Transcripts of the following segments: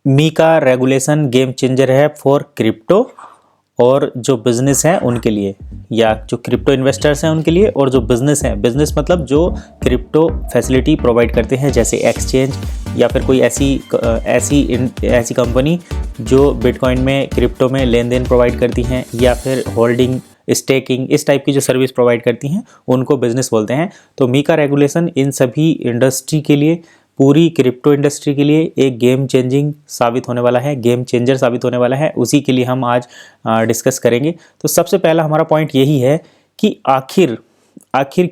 Mika regulation game changer है for crypto और जो बिजनेस है उनके लिए, या जो क्रिप्टो इन्वेस्टर्स हैं उनके लिए, और जो बिजनेस हैं, बिजनेस मतलब जो क्रिप्टो फैसिलिटी प्रोवाइड करते हैं जैसे एक्सचेंज या फिर कोई ऐसी कंपनी जो बिटकॉइन में क्रिप्टो में लेन देन प्रोवाइड करती हैं या फिर होल्डिंग स्टेकिंग इस टाइप की जो सर्विस प्रोवाइड करती हैं उनको बिजनेस बोलते हैं। तो मीका रेगुलेशन इन सभी इंडस्ट्री के लिए, पूरी क्रिप्टो इंडस्ट्री के लिए एक गेम चेंजिंग साबित होने वाला है, गेम चेंजर साबित होने वाला है। उसी के लिए हम आज डिस्कस करेंगे। तो सबसे पहला हमारा पॉइंट यही है कि आखिर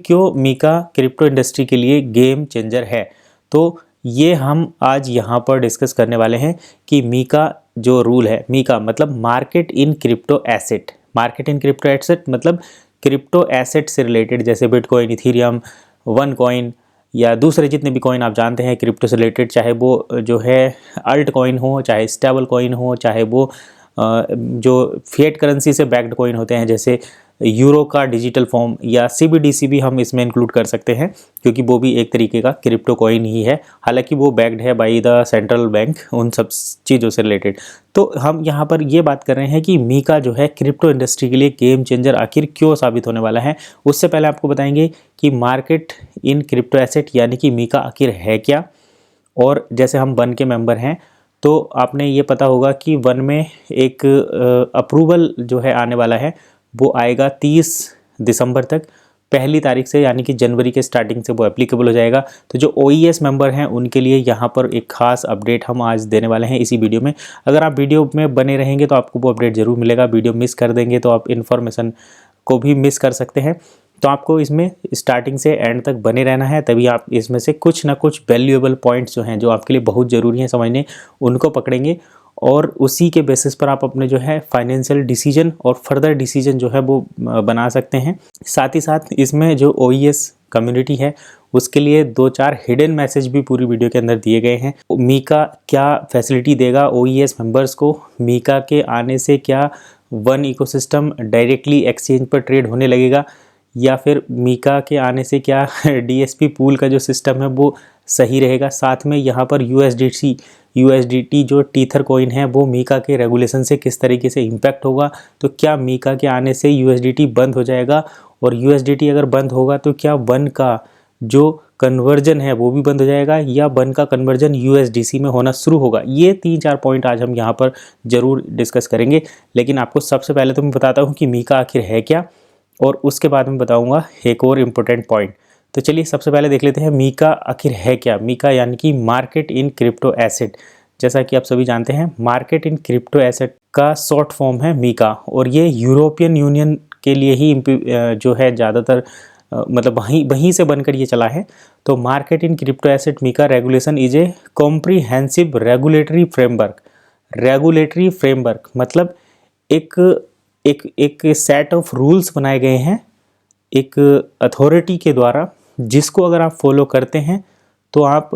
क्यों मीका क्रिप्टो इंडस्ट्री के लिए गेम चेंजर है। तो ये हम आज यहाँ पर डिस्कस करने वाले हैं कि मीका जो रूल है, मीका मतलब market in crypto asset. Market in crypto asset मतलब क्रिप्टो एसेट से रिलेटेड, जैसे बिटकॉइन, इथीरियम, वन कॉइन या दूसरे जितने भी कॉइन आप जानते हैं क्रिप्टो से रिलेटेड, चाहे वो जो है अल्ट कॉइन हो, चाहे स्टेबल कॉइन हो, चाहे वो जो फिएट करेंसी से बैक्ड कॉइन होते हैं जैसे यूरो का डिजिटल फॉर्म या सीबीडीसी भी हम इसमें इंक्लूड कर सकते हैं क्योंकि वो भी एक तरीके का क्रिप्टो कॉइन ही है, हालांकि वो बैक्ड है बाय द सेंट्रल बैंक उन सब चीज़ों से रिलेटेड। तो हम यहाँ पर ये बात कर रहे हैं कि मीका जो है क्रिप्टो इंडस्ट्री के लिए गेम चेंजर आखिर क्यों साबित होने वाला है। उससे पहले आपको बताएंगे कि मार्केट इन क्रिप्टो एसेट यानी कि मीका आखिर है क्या। और जैसे हम वन के मेंबर हैं तो आपने ये पता होगा कि वन में एक अप्रूवल जो है आने वाला है, वो आएगा 30 दिसंबर तक, पहली तारीख से, यानी कि जनवरी के स्टार्टिंग से वो एप्लीकेबल हो जाएगा। तो जो OES मेंबर हैं उनके लिए यहाँ पर एक खास अपडेट हम आज देने वाले हैं इसी वीडियो में। अगर आप वीडियो में बने रहेंगे तो आपको वो अपडेट ज़रूर मिलेगा। वीडियो मिस कर देंगे तो आप इन्फॉर्मेशन को भी मिस कर सकते हैं। तो आपको इसमें स्टार्टिंग से एंड तक बने रहना है, तभी आप इसमें से कुछ ना कुछ वैल्यूएबल पॉइंट्स जो हैं, जो आपके लिए बहुत ज़रूरी हैं समझने, उनको पकड़ेंगे और उसी के बेसिस पर आप अपने जो है फाइनेंशियल डिसीजन और फर्दर डिसीजन जो है वो बना सकते हैं। साथ ही साथ इसमें जो OES कम्युनिटी है उसके लिए 2-4 हिडन मैसेज भी पूरी वीडियो के अंदर दिए गए हैं। मीका क्या फैसिलिटी देगा OES मेंबर्स को, मीका के आने से क्या वन इकोसिस्टम डायरेक्टली एक्सचेंज पर ट्रेड होने लगेगा, या फिर मीका के आने से क्या DSP पूल का जो सिस्टम है वो सही रहेगा। साथ में यहाँ पर USDT जो टीथर कॉइन है वो मीका के रेगुलेशन से किस तरीके से इम्पैक्ट होगा। तो क्या मीका के आने से USDT बंद हो जाएगा, और USDT अगर बंद होगा तो क्या वन का जो कन्वर्जन है वो भी बंद हो जाएगा, या वन का कन्वर्जन USDC में होना शुरू होगा। ये 3-4 पॉइंट आज हम यहाँ पर ज़रूर डिस्कस करेंगे। लेकिन आपको सबसे पहले तो मैं बताता हूँ कि मीका आखिर है क्या, और उसके बाद में बताऊँगा एक और इम्पोर्टेंट पॉइंट। तो चलिए सबसे पहले देख लेते हैं मीका आखिर है क्या। मीका यानी कि मार्केट इन क्रिप्टो एसेट। जैसा कि आप सभी जानते हैं मार्केट इन क्रिप्टो एसेट का शॉर्ट फॉर्म है मीका, और ये यूरोपियन यूनियन के लिए ही जो है ज़्यादातर मतलब वहीं से बनकर ये चला है। तो market in crypto asset MiCA regulation is a comprehensive regulatory framework. Regulatory framework मतलब एक सेट ऑफ रूल्स बनाए गए हैं एक अथॉरिटी के द्वारा, जिसको अगर आप फॉलो करते हैं तो आप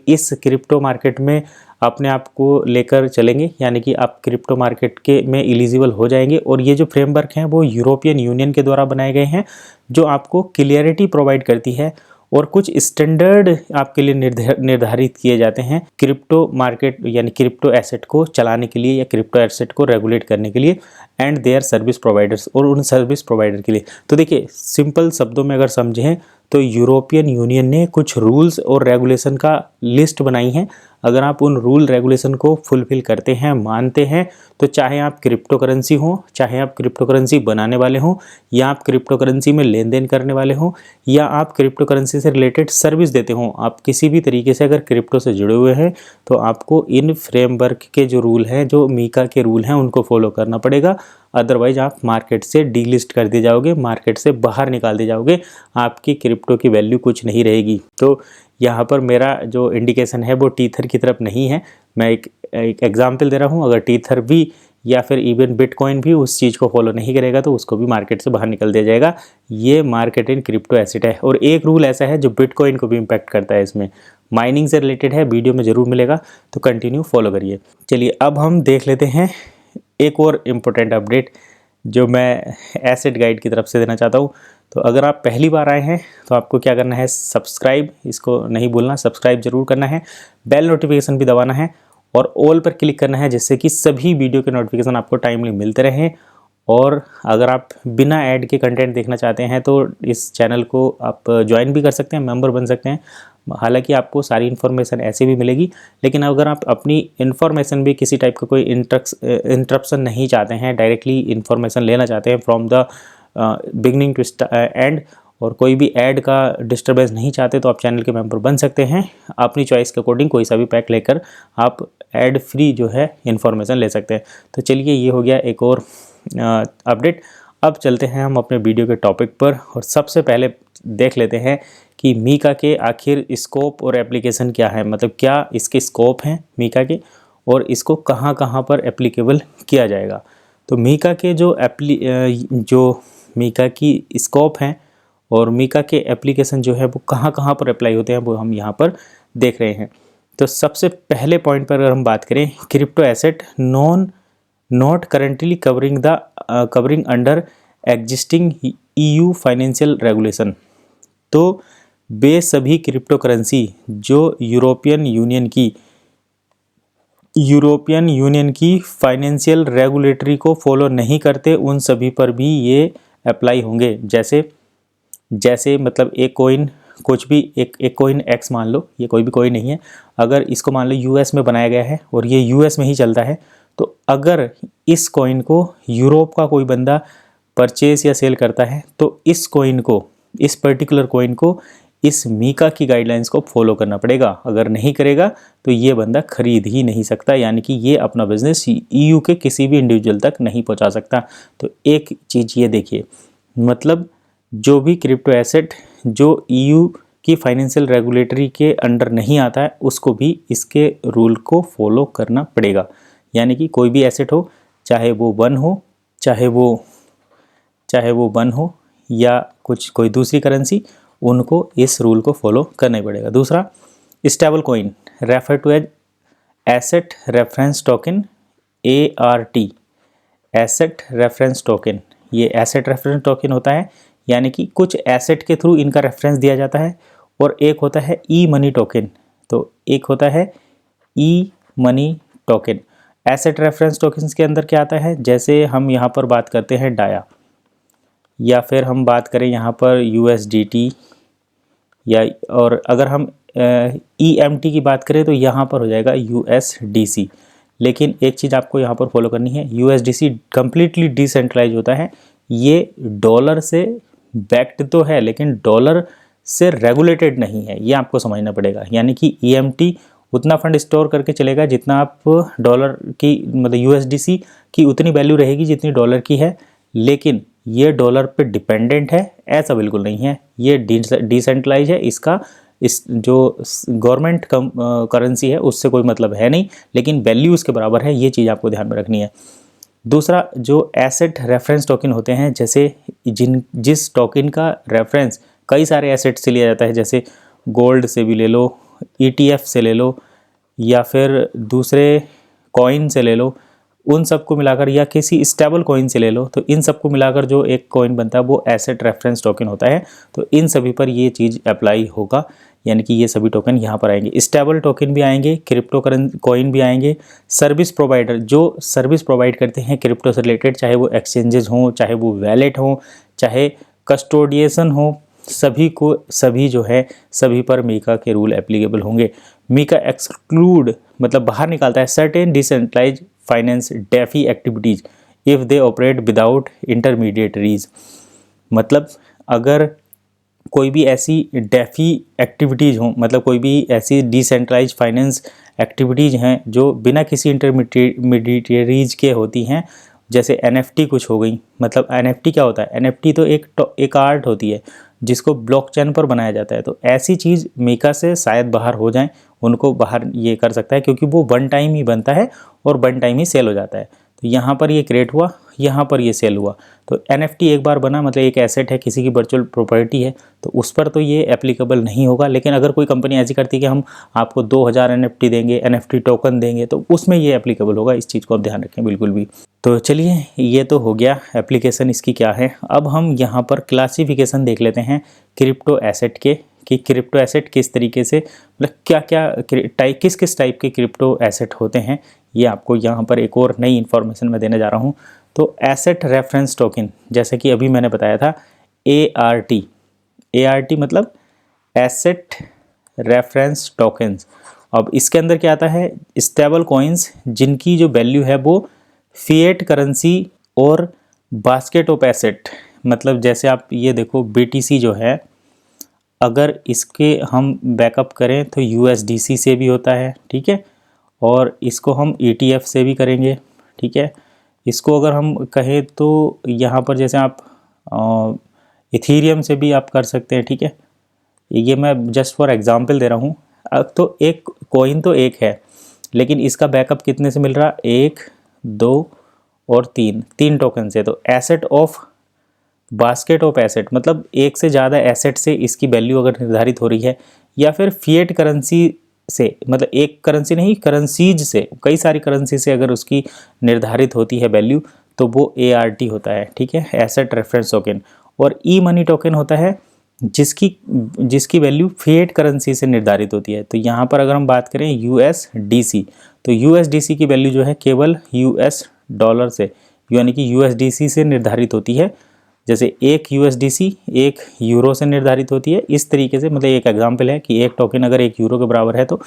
इस क्रिप्टो मार्केट में अपने आप को लेकर चलेंगे, यानी कि आप क्रिप्टो मार्केट के में एलिजिबल हो जाएंगे। और ये जो फ्रेमवर्क हैं वो यूरोपियन यूनियन के द्वारा बनाए गए हैं, जो आपको क्लियरिटी प्रोवाइड करती है और कुछ स्टैंडर्ड आपके लिए निर्धारित किए जाते हैं क्रिप्टो मार्केट यानी क्रिप्टो एसेट को चलाने के लिए या क्रिप्टो एसेट को रेगुलेट करने के लिए, एंड देयर सर्विस प्रोवाइडर्स, और उन सर्विस प्रोवाइडर के लिए। तो देखिए सिंपल शब्दों में अगर समझें तो यूरोपियन यूनियन ने कुछ रूल्स और रेगुलेशन का लिस्ट बनाई है। अगर आप उन रूल रेगुलेशन को फुलफिल करते हैं, मानते हैं, तो चाहे आप क्रिप्टो करेंसी हो, चाहे आप क्रिप्टो करेंसी बनाने वाले हों, या आप क्रिप्टो करेंसी में लेन देन करने वाले हों, या आप क्रिप्टो करेंसी से रिलेटेड सर्विस देते हों, आप किसी भी तरीके से अगर क्रिप्टो से जुड़े हुए हैं तो आपको इन फ्रेमवर्क के जो रूल हैं, जो मीका के रूल हैं, उनको फॉलो करना पड़ेगा। अदरवाइज आप मार्केट से डीलिस्ट कर दिए जाओगे, मार्केट से बाहर निकाल दिए जाओगे, आपकी क्रिप्टो की वैल्यू कुछ नहीं रहेगी। तो यहाँ पर मेरा जो इंडिकेशन है वो टीथर की तरफ नहीं है, मैं एक एग्जांपल दे रहा हूँ। अगर टीथर भी या फिर इवन बिटकॉइन भी उस चीज़ को फॉलो नहीं करेगा तो उसको भी मार्केट से बाहर निकल दिया जाएगा। ये मार्केट इन क्रिप्टो एसेट है। और एक रूल ऐसा है जो बिटकॉइन को भी इम्पैक्ट करता है, इसमें माइनिंग से रिलेटेड है, वीडियो में ज़रूर मिलेगा, तो कंटिन्यू फॉलो करिए। चलिए अब हम देख लेते हैं एक और इम्पोर्टेंट अपडेट जो मैं एसेट गाइड की तरफ से देना चाहता हूँ। तो अगर आप पहली बार आए हैं तो आपको क्या करना है, सब्सक्राइब, इसको नहीं भूलना, सब्सक्राइब जरूर करना है, बेल नोटिफिकेशन भी दबाना है, और ऑल पर क्लिक करना है, जिससे कि सभी वीडियो के नोटिफिकेशन आपको टाइमली मिलते रहें। और अगर आप बिना ऐड के कंटेंट देखना चाहते हैं तो इस चैनल को आप ज्वाइन भी कर सकते हैं, मेंबर बन सकते हैं। हालांकि आपको सारी इन्फॉर्मेशन ऐसे भी मिलेगी, लेकिन अगर आप अपनी इन्फॉर्मेशन भी किसी टाइप का कोई इंटरप्शन नहीं चाहते हैं, डायरेक्टली इन्फॉर्मेशन लेना चाहते हैं from the beginning to end, और कोई भी ऐड का डिस्टर्बेंस नहीं चाहते, तो आप चैनल के मेंबर बन सकते हैं। अपनी चॉइस के अकॉर्डिंग कोई सा भी पैक लेकर आप ऐड फ्री जो है इन्फॉर्मेशन ले सकते हैं। तो चलिए, ये हो गया एक और अपडेट। अब चलते हैं हम अपने वीडियो के टॉपिक पर, और सबसे पहले देख लेते हैं कि मीका के आखिर स्कोप और एप्लीकेशन क्या है, मतलब क्या इसके स्कोप हैं मीका के, और इसको कहाँ कहाँ पर एप्लीकेबल किया जाएगा। तो मीका के जो मीका की स्कोप हैं और मीका के एप्लीकेशन जो है वो कहाँ कहाँ पर अप्लाई होते हैं, वो हम यहाँ पर देख रहे हैं। तो सबसे पहले पॉइंट पर अगर हम बात करें, crypto asset not currently covering under existing EU financial regulation. तो वे सभी क्रिप्टो करेंसी जो यूरोपियन यूनियन की फाइनेंशियल रेगुलेटरी को फॉलो नहीं करते, उन सभी पर भी ये अप्लाई होंगे। जैसे मतलब एक कॉइन, कुछ भी एक कॉइन एक्स मान लो, ये कोई भी कॉइन नहीं है, अगर इसको मान लो US में बनाया गया है और ये US में ही चलता है, तो अगर इस कॉइन को यूरोप का कोई बंदा परचेज या सेल करता है, तो इस पर्टिकुलर कॉइन को इस मीका की गाइडलाइंस को फॉलो करना पड़ेगा। अगर नहीं करेगा तो ये बंदा खरीद ही नहीं सकता, यानी कि ये अपना बिजनेस EU के किसी भी इंडिविजुअल तक नहीं पहुंचा सकता। तो एक चीज़ ये देखिए, मतलब जो भी क्रिप्टो एसेट जो EU की फाइनेंशियल रेगुलेटरी के अंडर नहीं आता है, उसको भी इसके रूल को फॉलो करना पड़ेगा। यानी कि कोई भी एसेट हो, चाहे वो वन हो, चाहे वो वन हो या कोई दूसरी करेंसी, उनको इस रूल को फॉलो करना ही पड़ेगा। दूसरा, stable coin refer to as asset reference token, ART, asset reference token. ये एसेट रेफरेंस टोकन होता है, यानी कि कुछ एसेट के थ्रू इनका रेफरेंस दिया जाता है। और एक होता है ई-मनी टोकन, तो एक होता है ई-मनी टोकन। एसेट रेफरेंस टोकन्स के अंदर क्या आता है, जैसे हम यहाँ पर बात करते हैं डाया, या फिर हम बात करें यहाँ पर USDT, या और अगर हम EMT की बात करें तो यहाँ पर हो जाएगा USDC। लेकिन एक चीज़ आपको यहाँ पर फॉलो करनी है, USDC कम्प्लीटली डिसेंट्रलाइज होता है। ये डॉलर से बैक्ड तो है, लेकिन डॉलर से रेगुलेटेड नहीं है, ये आपको समझना पड़ेगा। यानी कि EMT उतना फंड स्टोर करके चलेगा जितना आप डॉलर की, मतलब USDC की उतनी वैल्यू रहेगी जितनी डॉलर की है, लेकिन ये डॉलर पे डिपेंडेंट है, ऐसा बिल्कुल नहीं है। ये डिसेंट्रलाइज है, इसका इस जो गवर्नमेंट करेंसी है उससे कोई मतलब है नहीं, लेकिन वैल्यू उसके बराबर है। ये चीज़ आपको ध्यान में रखनी है। दूसरा, जो एसेट रेफरेंस टोकन होते हैं, जैसे जिस टोकन का रेफरेंस कई सारे एसेट से लिया जाता है, जैसे गोल्ड से भी ले लो, ETF से ले लो, या फिर दूसरे कॉइन से ले लो, उन सबको मिलाकर, या किसी स्टेबल कॉइन से ले लो, तो इन सबको मिलाकर जो एक कॉइन बनता है वो एसेट रेफरेंस टोकन होता है। तो इन सभी पर ये चीज़ अप्लाई होगा, यानी कि ये सभी टोकन यहाँ पर आएंगे। स्टेबल टोकन भी आएंगे, क्रिप्टो कॉइन भी आएंगे। सर्विस प्रोवाइडर जो सर्विस प्रोवाइड करते हैं क्रिप्टो से रिलेटेड, चाहे वो एक्सचेंजेस हों, चाहे वो वैलेट हों, चाहे कस्टोडियन हो, सभी जो है सभी पर मीका के रूल एप्लीकेबल होंगे। मीका एक्सक्लूड मतलब बाहर निकालता है certain decentralise finance DeFi activities if they operate without intermediaries. मतलब अगर कोई भी ऐसी डेफी एक्टिविटीज़ हों, मतलब कोई भी ऐसी डिसेंट्रलाइज फाइनेंस एक्टिविटीज़ हैं जो बिना किसी इंटरमीडिएटरीज के होती हैं, जैसे NFT कुछ हो गई। मतलब NFT क्या होता है, NFT तो एक आर्ट होती है जिसको ब्लॉकचेन पर बनाया जाता है। तो ऐसी चीज़ मीका से शायद बाहर हो जाए, उनको बाहर ये कर सकता है, क्योंकि वो वन टाइम ही बनता है और वन टाइम ही सेल हो जाता है। तो यहाँ पर ये क्रिएट हुआ, यहाँ पर ये सेल हुआ। तो NFT एक बार बना, मतलब एक एसेट है, किसी की वर्चुअल प्रॉपर्टी है, तो उस पर तो ये एप्लीकेबल नहीं होगा। लेकिन अगर कोई कंपनी ऐसी करती है कि हम आपको 2000 NFT देंगे, NFT टोकन देंगे, तो उसमें ये एप्लीकेबल होगा। इस चीज़ को आप ध्यान रखें बिल्कुल भी। तो चलिए, ये तो हो गया एप्लीकेशन इसकी क्या है। अब हम यहाँ पर क्लासिफिकेशन देख लेते हैं क्रिप्टो एसेट के कि क्रिप्टो एसेट किस तरीके से, मतलब क्या क्या किस किस टाइप के क्रिप्टो एसेट होते हैं, ये आपको यहाँ पर एक और नई इन्फॉर्मेशन मैं देने जा रहा हूँ। तो एसेट रेफरेंस टोकन, जैसे कि अभी मैंने बताया था ART मतलब एसेट रेफरेंस टोकन्स। अब इसके अंदर क्या आता है, स्टेबल कॉइन्स जिनकी जो वैल्यू है वो फिएट करेंसी और बास्केट ऑफ एसेट, मतलब जैसे आप ये देखो BTC जो है, अगर इसके हम बैकअप करें तो USDC से भी होता है, ठीक है, और इसको हम ETF से भी करेंगे, ठीक है। इसको अगर हम कहें तो यहाँ पर जैसे आप इथीरियम से भी आप कर सकते हैं, ठीक है। ये मैं जस्ट फॉर एग्जांपल दे रहा हूँ। अब तो एक कॉइन तो एक है, लेकिन इसका बैकअप कितने से मिल रहा, 1 2 और 3 टोकन से। तो asset of basket of asset मतलब एक से ज़्यादा एसेट से इसकी वैल्यू अगर निर्धारित हो रही है, या फिर फिएट करेंसी से, मतलब एक करेंसी नहीं, करेंसीज से, कई सारी करेंसी से अगर उसकी निर्धारित होती है वैल्यू, तो वो ART होता है, ठीक है, एसेट रेफरेंस टोकन। और ई मनी टोकन होता है जिसकी वैल्यू फिएट करेंसी से निर्धारित होती है। तो यहाँ पर अगर हम बात करें USDC, तो USDC की वैल्यू जो है केवल US डॉलर से, यानी कि USDC से निर्धारित होती है। जैसे एक USDC 1 यूरो से निर्धारित होती है, इस तरीके से, मतलब एक एग्जांपल है कि एक टोकन अगर 1 यूरो के बराबर है तो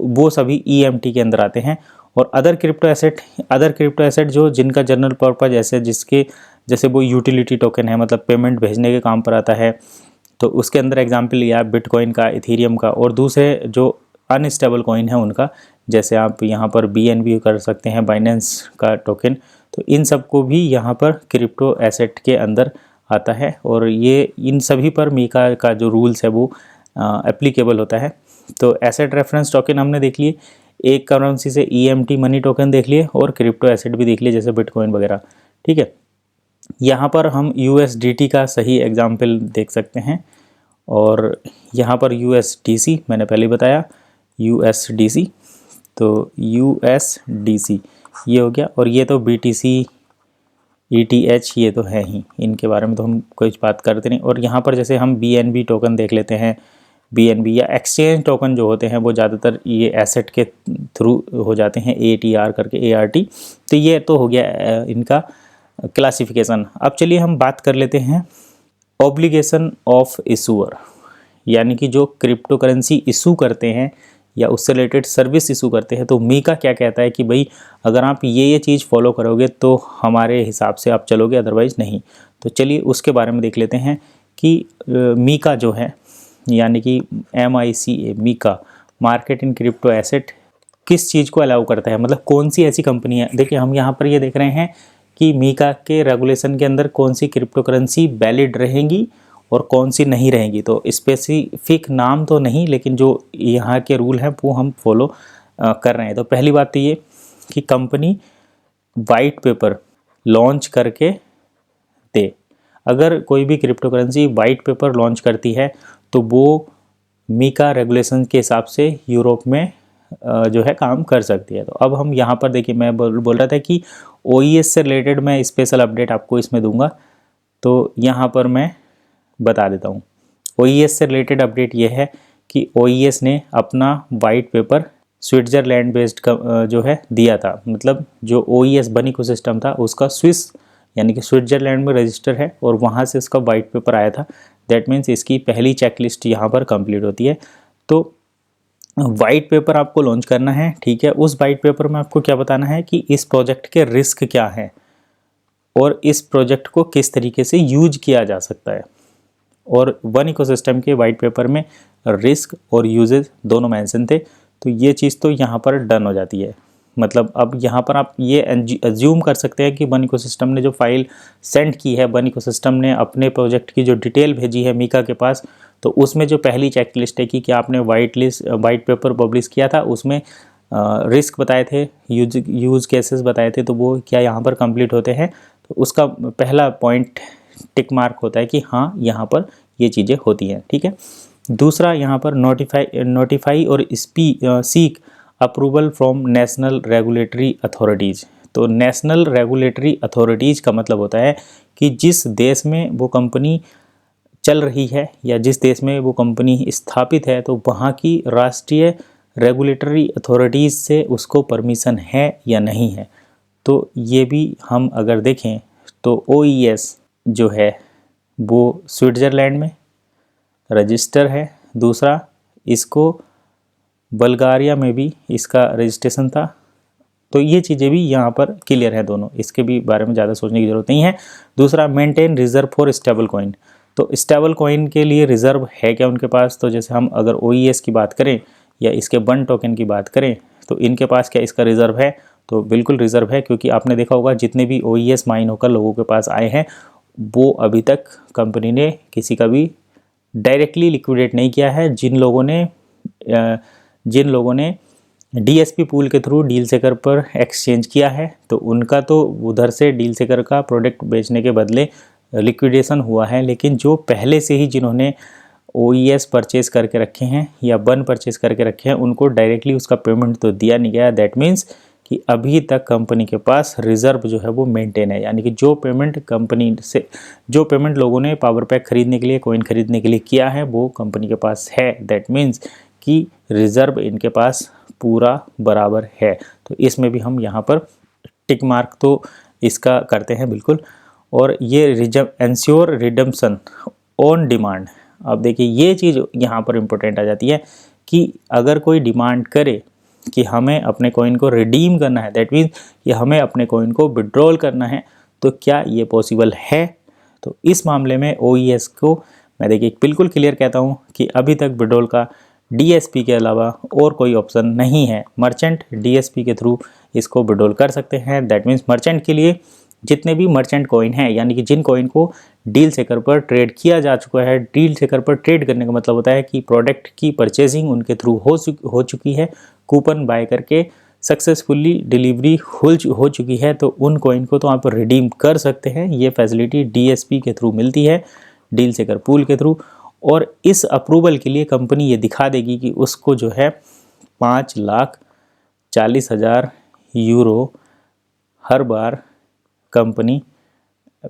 वो सभी EMT के अंदर आते हैं। और अदर क्रिप्टो एसेट जो जिनका जनरल पर्पज ऐसे जिसके जैसे वो यूटिलिटी टोकन है, मतलब पेमेंट भेजने के काम पर आता है, तो उसके अंदर एग्जांपल लिया बिटकॉइन का, इथीरियम का, और दूसरे जो अनस्टेबल कॉइन है उनका, जैसे आप यहाँ पर BNB कर सकते हैं, बाइनेंस का टोकन। तो इन सब को भी यहाँ पर क्रिप्टो एसेट के अंदर आता है, और ये इन सभी पर मीका का जो रूल्स है वो एप्लीकेबल होता है। तो एसेट रेफरेंस टोकन हमने देख लिए, एक करेंसी से EMT मनी टोकन देख लिए, और क्रिप्टो एसेट भी देख लिए जैसे बिटकॉइन वगैरह, ठीक है। यहाँ पर हम USDT का सही एग्जाम्पल देख सकते हैं, और यहाँ पर USDC मैंने पहले बताया, USDC, तो USDC ये हो गया। और ये तो BTC ETH ये तो है ही, इनके बारे में तो हम कुछ बात करते नहीं। और यहाँ पर जैसे हम BNB टोकन देख लेते हैं, BNB या एक्सचेंज टोकन जो होते हैं वो ज़्यादातर ये एसेट के थ्रू हो जाते हैं, ATR करके ART। तो ये तो हो गया इनका क्लासिफिकेशन। अब चलिए हम बात कर लेते हैं ऑब्लिगेशन ऑफ इशूअर, यानी कि जो क्रिप्टो करेंसी इशू करते हैं या उससे रिलेटेड सर्विस इशू करते हैं। तो मीका क्या कहता है कि भाई अगर आप ये चीज़ फॉलो करोगे तो हमारे हिसाब से आप चलोगे, अदरवाइज़ नहीं। तो चलिए उसके बारे में देख लेते हैं कि मीका जो है, यानी कि MICA MiCA, market in crypto asset, किस चीज़ को अलाउ करता है, मतलब कौन सी ऐसी कंपनी है। देखिए हम यहाँ पर ये देख रहे हैं कि मीका के रेगुलेशन के अंदर कौन सी क्रिप्टो करेंसी वैलिड रहेंगी और कौन सी नहीं रहेंगी। तो स्पेसिफिक नाम तो नहीं, लेकिन जो यहाँ के रूल हैं वो हम फॉलो कर रहे हैं। तो पहली बात तो ये कि कंपनी वाइट पेपर लॉन्च करके दे। अगर कोई भी crypto currency white paper launch करती है तो वो मीका रेगुलेशन के हिसाब से यूरोप में जो है काम कर सकती है। तो अब हम यहाँ पर देखिए, मैं बोल रहा था कि OES से रिलेटेड मैं स्पेशल अपडेट आपको इसमें दूंगा, तो यहाँ पर मैं बता देता हूँ। OES से रिलेटेड अपडेट ये है कि OES ने अपना वाइट पेपर स्विट्ज़रलैंड बेस्ड जो है दिया था, मतलब जो OES बन इकोसिस्टम था उसका स्विस यानी कि स्विट्ज़रलैंड में रजिस्टर है, और वहाँ से इसका वाइट पेपर आया था। दैट मीन्स इसकी पहली चेकलिस्ट यहाँ पर कंप्लीट होती है। तो वाइट पेपर आपको लॉन्च करना है, ठीक है। उस वाइट पेपर में आपको क्या बताना है कि इस प्रोजेक्ट के रिस्क क्या हैं और इस प्रोजेक्ट को किस तरीके से यूज किया जा सकता है। और वन इकोसिस्टम के वाइट पेपर में रिस्क और यूजेज दोनों मेंशन थे। तो ये चीज़ तो यहाँ पर डन हो जाती है। मतलब अब यहाँ पर आप ये अज्यूम कर सकते हैं कि वन इकोसिस्टम ने जो फाइल सेंड की है, वन इकोसिस्टम ने अपने प्रोजेक्ट की जो डिटेल भेजी है मीका के पास, तो उसमें जो पहली चेकलिस्ट है कि आपने वाइट पेपर पब्लिश किया था, उसमें रिस्क बताए थे, यूज केसेस बताए थे, तो वो क्या यहाँ पर कंप्लीट होते हैं। तो उसका पहला पॉइंट टिक मार्क होता है कि हाँ यहाँ पर ये चीज़ें होती हैं, ठीक है। दूसरा यहाँ पर नोटिफाई और seek approval from national regulatory authorities. तो नेशनल रेगुलेटरी अथॉरिटीज़ का मतलब होता है कि जिस देश में वो कंपनी चल रही है या जिस देश में वो कंपनी स्थापित है, तो वहाँ की राष्ट्रीय रेगुलेटरी अथॉरिटीज़ से उसको परमिशन है या नहीं है। तो ये भी हम अगर देखें तो OES जो है वो स्विट्ज़रलैंड में रजिस्टर है। दूसरा, इसको बल्गारिया में भी इसका रजिस्ट्रेशन था। तो ये चीज़ें भी यहाँ पर क्लियर है दोनों, इसके भी बारे में ज़्यादा सोचने की ज़रूरत नहीं है। दूसरा, maintain reserve for stable coin. तो स्टेबल कॉइन के लिए रिज़र्व है क्या उनके पास? तो जैसे हम अगर OES की बात करें या इसके बन टोकन की बात करें, तो इनके पास क्या इसका रिज़र्व है? तो बिल्कुल रिज़र्व है, क्योंकि आपने देखा होगा जितने भी OES माइन होकर लोगों के पास आए हैं, वो अभी तक कंपनी ने किसी का भी डायरेक्टली लिक्विडेट नहीं किया है। जिन लोगों ने DSP पूल के थ्रू डील सेकर पर एक्सचेंज किया है, तो उनका तो उधर से डील सेकर का प्रोडक्ट बेचने के बदले लिक्विडेशन हुआ है। लेकिन जो पहले से ही जिन्होंने OES परचेज करके रखे हैं या बन परचेज करके रखे हैं, उनको डायरेक्टली उसका पेमेंट तो दिया नहीं गया। दैट मीन्स कि अभी तक कंपनी के पास रिज़र्व जो है वो मेंटेन है, यानी कि जो पेमेंट लोगों ने पावर पैक खरीदने के लिए, कॉइन खरीदने के लिए किया है, वो कंपनी के पास है। दैट मीन्स कि रिज़र्व इनके पास पूरा बराबर है। तो इसमें भी हम यहाँ पर टिक मार्क तो इसका करते हैं बिल्कुल। और ये एंश्योर रिडम्पशन ऑन डिमांड। अब देखिए ये चीज़ यहाँ पर इम्पोर्टेंट आ जाती है कि अगर कोई डिमांड करे कि हमें अपने कॉइन को रिडीम करना है, दैट मीन्स कि हमें अपने कॉइन को विड्रॉल करना है, तो क्या ये पॉसिबल है? तो इस मामले में OES को मैं देखिए बिल्कुल क्लियर कहता हूँ कि अभी तक विड्रॉल का DSP के अलावा और कोई ऑप्शन नहीं है। मर्चेंट DSP के थ्रू इसको विड्रॉल कर सकते हैं। दैट मीन्स मर्चेंट के लिए जितने भी मर्चेंट कॉइन हैं, यानी कि जिन कॉइन को डील सेकर पर ट्रेड किया जा चुका है, डील सेकर पर ट्रेड करने का मतलब होता है कि प्रोडक्ट की परचेजिंग उनके थ्रू हो चुकी है, कूपन बाय करके सक्सेसफुली डिलीवरी हो चुकी है, तो उन कॉइन को तो आप रिडीम कर सकते हैं। ये फैसिलिटी DSP के थ्रू मिलती है, डील सेकर पूल के थ्रू। और इस अप्रूवल के लिए कंपनी ये दिखा देगी कि उसको जो है 5,40,000 यूरो हर बार कंपनी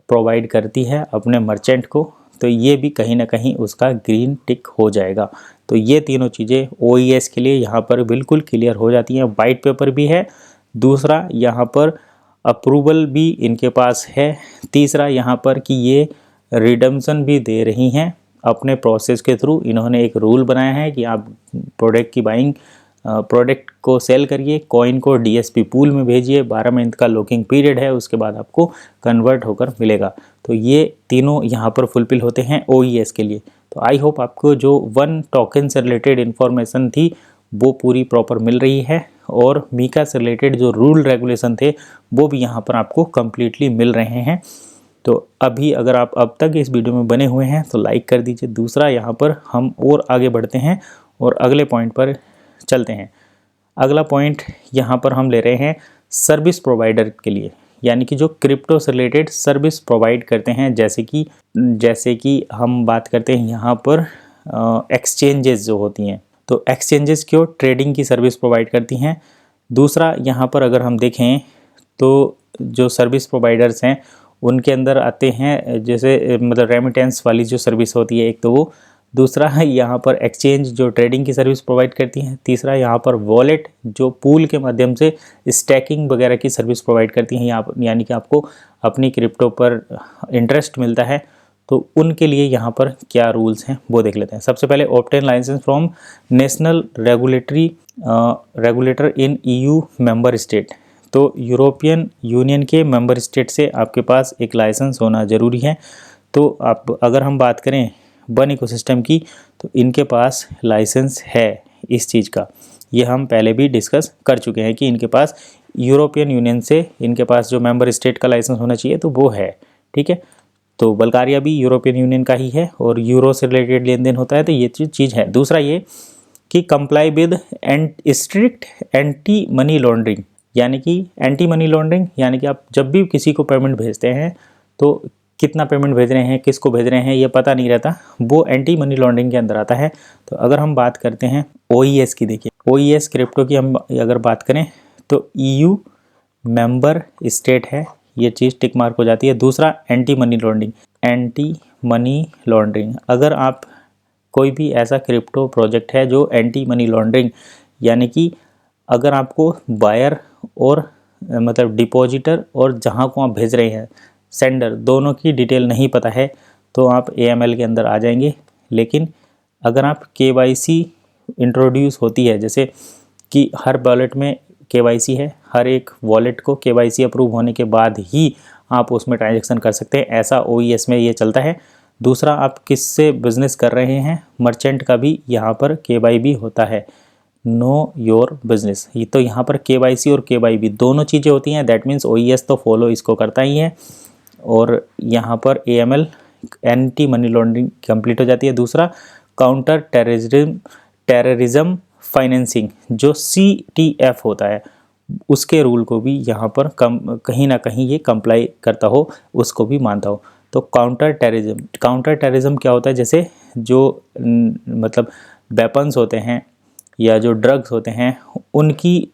प्रोवाइड करती है अपने मर्चेंट को, तो ये भी कहीं ना कहीं उसका ग्रीन टिक हो जाएगा। तो ये तीनों चीज़ें OES के लिए यहाँ पर बिल्कुल क्लियर हो जाती हैं। वाइट पेपर भी है, दूसरा यहाँ पर अप्रूवल भी इनके पास है, तीसरा यहाँ पर कि ये रिडम्पशन भी दे रही हैं अपने प्रोसेस के थ्रू। इन्होंने एक रूल बनाया है कि आप प्रोडक्ट को सेल करिए, कॉइन को DSP पूल में भेजिए, 12 महीने का लॉकिंग पीरियड है, उसके बाद आपको कन्वर्ट होकर मिलेगा। तो ये तीनों यहाँ पर फुलफिल होते हैं OES के लिए। तो आई होप आपको जो वन टोकन से रिलेटेड इन्फॉर्मेशन थी वो पूरी प्रॉपर मिल रही है, और मीका से रिलेटेड जो रूल रेगुलेशन थे वो भी यहाँ पर आपको कम्प्लीटली मिल रहे हैं। तो अभी अगर आप अब तक इस वीडियो में बने हुए हैं तो लाइक कर दीजिए। दूसरा, यहाँ पर हम और आगे बढ़ते हैं और अगले पॉइंट पर चलते हैं। अगला पॉइंट यहाँ पर हम ले रहे हैं सर्विस प्रोवाइडर के लिए, यानी कि जो क्रिप्टो से रिलेटेड सर्विस प्रोवाइड करते हैं। जैसे कि हम बात करते हैं यहाँ पर एक्सचेंजेस जो होती हैं, तो एक्सचेंजेस क्यों ट्रेडिंग की सर्विस प्रोवाइड करती हैं। दूसरा, यहाँ पर अगर हम देखें तो जो सर्विस प्रोवाइडर्स हैं उनके अंदर आते हैं, जैसे मतलब रेमिटेंस वाली जो सर्विस होती है एक तो वो, दूसरा है यहाँ पर एक्सचेंज जो ट्रेडिंग की सर्विस प्रोवाइड करती हैं, तीसरा यहाँ पर वॉलेट जो पूल के माध्यम से स्टैकिंग वगैरह की सर्विस प्रोवाइड करती हैं, यानी कि आपको अपनी क्रिप्टो पर इंटरेस्ट मिलता है। तो उनके लिए यहाँ पर क्या रूल्स हैं वो देख लेते हैं। सबसे पहले, obtain licence from national regulator in EU member state. तो यूरोपियन यूनियन के मेंबर स्टेट से आपके पास एक लाइसेंस होना ज़रूरी है। तो आप अगर हम बात करें बन इकोसिस्टम की, तो इनके पास लाइसेंस है इस चीज़ का। ये हम पहले भी डिस्कस कर चुके हैं कि इनके पास यूरोपियन यूनियन से इनके पास जो मेंबर स्टेट का लाइसेंस होना चाहिए, तो वो है। ठीक है, तो बल्गारिया भी यूरोपियन यूनियन का ही है और यूरो से रिलेटेड लेन देन होता है, तो ये चीज़ है। दूसरा ये कि comply with strict anti money laundering, यानी कि एंटी मनी लॉन्ड्रिंग, यानी कि आप जब भी किसी को पेमेंट भेजते हैं तो कितना पेमेंट भेज रहे हैं, किसको भेज रहे हैं, ये पता नहीं रहता, वो एंटी मनी लॉन्ड्रिंग के अंदर आता है। तो अगर हम बात करते हैं OES की, देखिए OES क्रिप्टो की हम अगर बात करें तो EU मेंबर स्टेट है, ये चीज़ टिक मार्क हो जाती है। दूसरा, एंटी मनी मनी लॉन्ड्रिंग, अगर आप कोई भी ऐसा क्रिप्टो प्रोजेक्ट है जो एंटी मनी लॉन्ड्रिंग, यानी कि अगर आपको बायर और मतलब डिपॉजिटर और जहाँ को आप भेज रहे हैं सेंडर, दोनों की डिटेल नहीं पता है तो आप AML के अंदर आ जाएंगे। लेकिन अगर आप KYC इंट्रोड्यूस होती है, जैसे कि हर वॉलेट में KYC है, हर एक वॉलेट को KYC अप्रूव होने के बाद ही आप उसमें ट्रांजैक्शन कर सकते हैं, ऐसा OES में ये चलता है। दूसरा, आप किससे बिजनेस कर रहे हैं, मर्चेंट का भी यहाँ पर KYB होता है, नो योर बिजनेस। ये तो यहाँ पर KYC और KYB दोनों चीज़ें होती हैं, दैट मीन्स OES तो फॉलो इसको करता ही है, और यहाँ पर AML anti money laundering complete हो जाती है। दूसरा, काउंटर टेररिज्म फाइनेंसिंग जो CTF होता है, उसके रूल को भी यहाँ पर कहीं ना कहीं ये कंप्लाई करता हो, उसको भी मानता हो। तो काउंटर टेररिज्म क्या होता है, जैसे जो मतलब वेपन्स होते हैं या जो ड्रग्स होते हैं, उनकी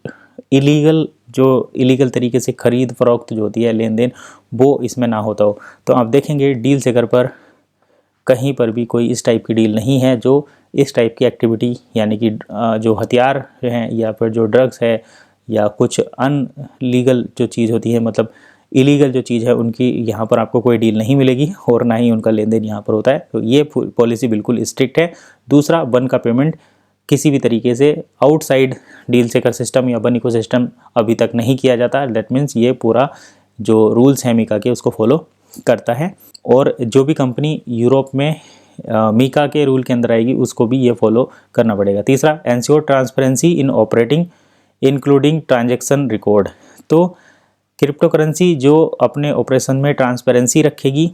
इलीगल तरीके से खरीद फरोख्त जो होती है, लेन देन, वो इसमें ना होता हो। तो आप देखेंगे डील सेकर पर कहीं पर भी कोई इस टाइप की डील नहीं है जो इस टाइप की एक्टिविटी, यानी कि जो हथियार हैं या फिर जो ड्रग्स है या कुछ अनलीगल जो चीज़ होती है, मतलब इलीगल जो चीज़ है, उनकी यहाँ पर आपको कोई डील नहीं मिलेगी और ना ही उनका लेन देन यहाँ पर होता है। तो ये पॉलिसी बिल्कुल स्ट्रिक्ट है। दूसरा, वन का पेमेंट किसी भी तरीके से आउटसाइड डील सेकर सिस्टम या वन इकोसिस्टम अभी तक नहीं किया जाता। दैट मीन्स ये पूरा जो रूल्स हैं मीका के, उसको फॉलो करता है। और जो भी कंपनी यूरोप में मीका के रूल के अंदर आएगी, उसको भी ये फॉलो करना पड़ेगा। तीसरा, ensure transparency in operating including transaction record. तो क्रिप्टो करेंसी जो अपने ऑपरेशन में ट्रांसपेरेंसी रखेगी,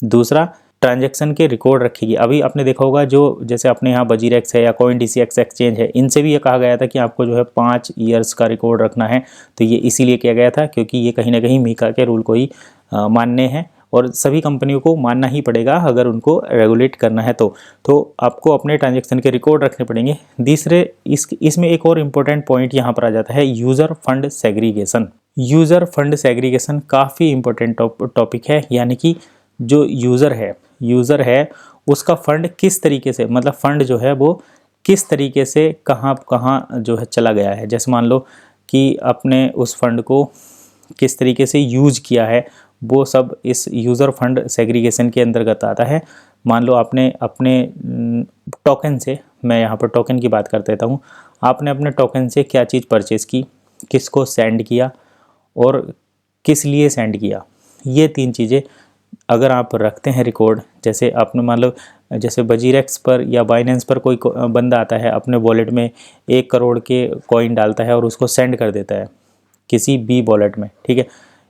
दूसरा ट्रांजैक्शन के रिकॉर्ड रखेगी। अभी आपने देखा होगा जो जैसे अपने यहाँ बजीरेक्स है या CoinDCX एक्सचेंज है, इनसे भी ये कहा गया था कि आपको जो है 5 ईयर्स का रिकॉर्ड रखना है। तो ये इसीलिए किया गया था क्योंकि ये कहीं ना कहीं मीका के रूल को ही मानने हैं, और सभी कंपनियों को मानना ही पड़ेगा अगर उनको रेगुलेट करना है तो आपको अपने ट्रांजैक्शन के रिकॉर्ड रखने पड़ेंगे। तीसरे, इसमें एक और इम्पोर्टेंट पॉइंट यहाँ पर आ जाता है, user fund segregation. User fund segregation काफ़ी इम्पोर्टेंट टॉपिक है, यानी कि जो यूज़र है उसका फंड किस तरीके से, मतलब फ़ंड जो है वो किस तरीके से कहाँ जो है चला गया है। जैसे मान लो कि अपने उस फंड को किस तरीके से यूज किया है, वो सब इस यूज़र फंड सेग्रीगेशन के अंतर्गत आता है। मान लो आपने अपने टोकन से, मैं यहाँ पर टोकन की बात कर देता हूँ, आपने अपने टोकन से क्या चीज़ परचेज़ की, किसको सेंड किया और किस लिए सेंड किया, ये 3 चीज़ें अगर आप रखते हैं रिकॉर्ड। जैसे आपने मान लो जैसे बजीरेक्स पर या बाइनेंस पर कोई बंदा आता है, अपने वॉलेट में 1 करोड़ के कॉइन डालता है और उसको सेंड कर देता है किसी B वॉलेट में, ठीक है।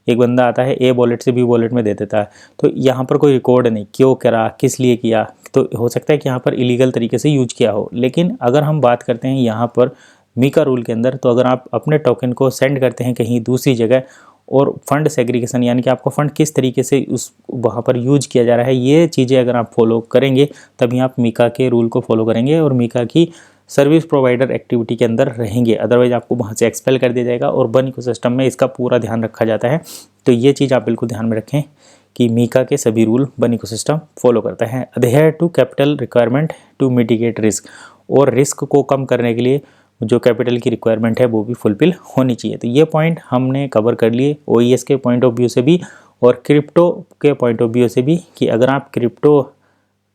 एक बंदा आता है A वॉलेट से B वॉलेट में दे देता है, तो यहाँ पर कोई रिकॉर्ड नहीं, क्यों करा, किस लिए किया। तो हो सकता है कि यहाँ पर इलीगल तरीके से यूज किया हो। लेकिन अगर हम बात करते हैं यहाँ पर मीका रूल के अंदर, तो अगर आप अपने टोकन को सेंड करते हैं कहीं दूसरी जगह, और फंड सेग्रीगेशन यानी कि आपका फ़ंड किस तरीके से उस वहाँ पर यूज किया जा रहा है, ये चीज़ें अगर आप फॉलो करेंगे तभी आप मीका के रूल को फॉलो करेंगे और मीका की सर्विस प्रोवाइडर एक्टिविटी के अंदर रहेंगे। अदरवाइज आपको वहाँ से एक्सपेल कर दिया जाएगा, और वन इकोसिस्टम में इसका पूरा ध्यान रखा जाता है। तो ये चीज़ आप बिल्कुल ध्यान में रखें कि मीका के सभी रूल वन इकोसिस्टम फॉलो करता है। Adhere to capital requirement to mitigate risk, और रिस्क को कम करने के लिए जो कैपिटल की रिक्वायरमेंट है वो भी फुलफिल होनी चाहिए। तो ये पॉइंट हमने कवर कर लिए OES के पॉइंट ऑफ व्यू से भी और क्रिप्टो के पॉइंट ऑफ व्यू से भी, कि अगर आप क्रिप्टो